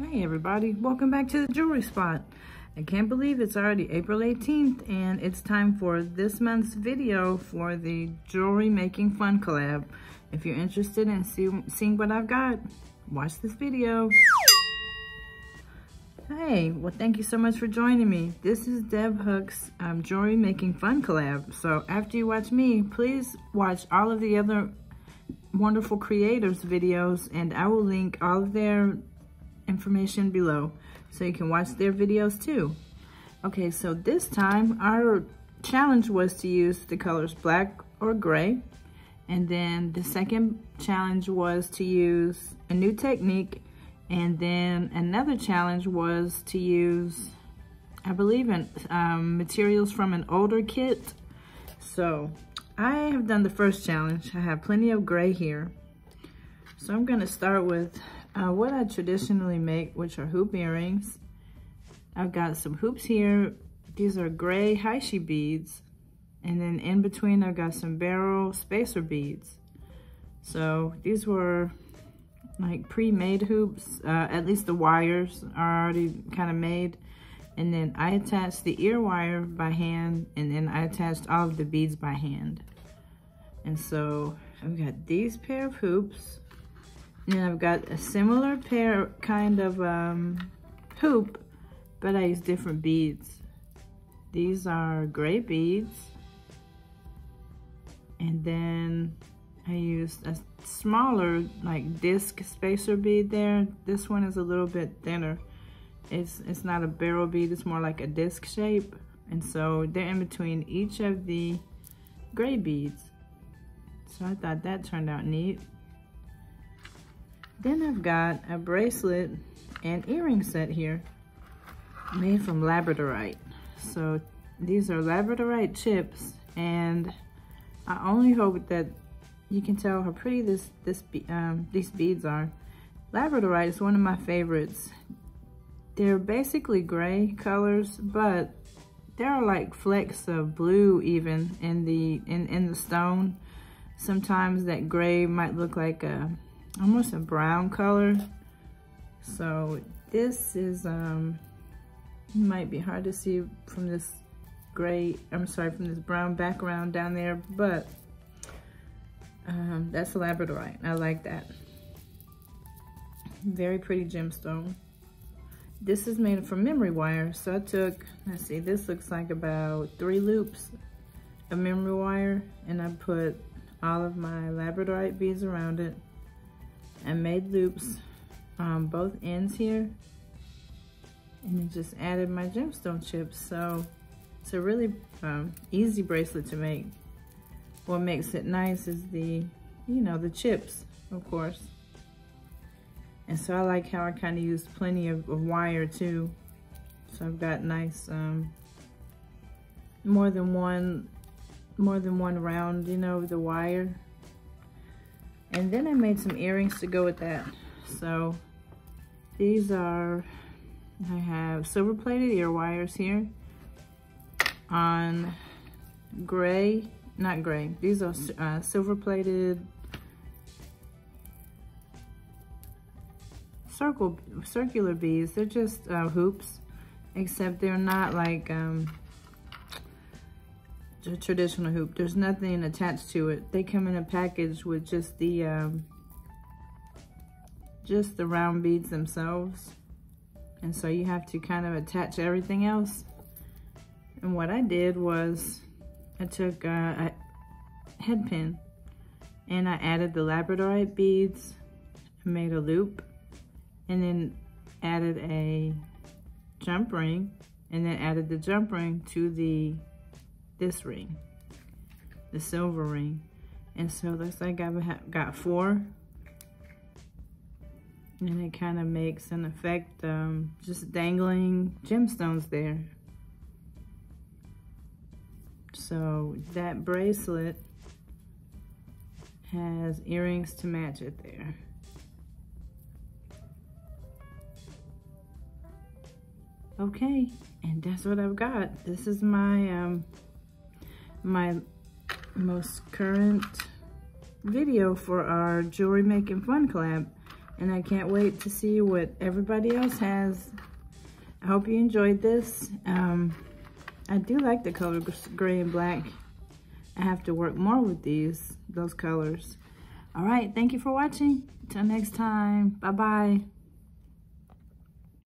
Hey everybody, welcome back to the jewelry spot. I can't believe it's already April 18th and it's time for this month's video for the jewelry making fun collab. If you're interested in seeing what I've got, watch this video. Hey, well thank you so much for joining me. This is Deb Hook's jewelry making fun collab. So after you watch me, please watch all of the other wonderful creators videos and I will link all of their information below so you can watch their videos too. Okay, so this time our challenge was to use the colors black or gray, and then the second challenge was to use a new technique, and then another challenge was to use, I believe, materials from an older kit. So I have done the first challenge. I have plenty of gray here, so I'm going to start with what I traditionally make, which are hoop earrings. I've got some hoops here. These are gray Heishi beads. And then in between, I've got some barrel spacer beads. So these were like pre-made hoops. At least the wires are already kind of made. And then I attached the ear wire by hand, and then I attached all of the beads by hand. And so I've got these pair of hoops. And I've got a similar pair kind of hoop, but I use different beads. These are gray beads. And then I used a smaller like disc spacer bead there. This one is a little bit thinner. It's not a barrel bead, it's more like a disc shape. And so they're in between each of the gray beads. So I thought that turned out neat. Then I've got a bracelet and earring set here made from Labradorite. So these are Labradorite chips, and I only hope that you can tell how pretty these beads are. Labradorite is one of my favorites. They're basically gray colors, but there are like flecks of blue even in the stone. Sometimes that gray might look like almost a brown color. So this is might be hard to see from this from this brown background down there, but that's Labradorite. I like that. Very pretty gemstone. This is made from memory wire. So I took, let's see, this looks like about 3 loops of memory wire, and I put all of my Labradorite beads around it and made loops on both ends here, and then just added my gemstone chips. So it's a really easy bracelet to make. What makes it nice is the chips, of course. And so I like how I kind of used plenty of wire too. So I've got nice more than one round, of the wire. And then I made some earrings to go with that. So these are, I have silver plated ear wires here on gray, not gray, these are silver plated circular beads. They're just hoops, except they're not like a traditional hoop. There's nothing attached to it. They come in a package with just the round beads themselves, and so you have to kind of attach everything else. And what I did was I took a head pin and I added the Labradorite beads, made a loop, and then added a jump ring, and then added the jump ring to this ring, the silver ring. And so it looks like I've got 4. And it kind of makes an effect, just dangling gemstones there. So that bracelet has earrings to match it there. Okay, and that's what I've got. This is my my most current video for our jewelry making fun collab. And I can't wait to see what everybody else has. I hope you enjoyed this. I do like the color gray and black. I have to work more with those colors. All right, thank you for watching. Till next time, bye-bye.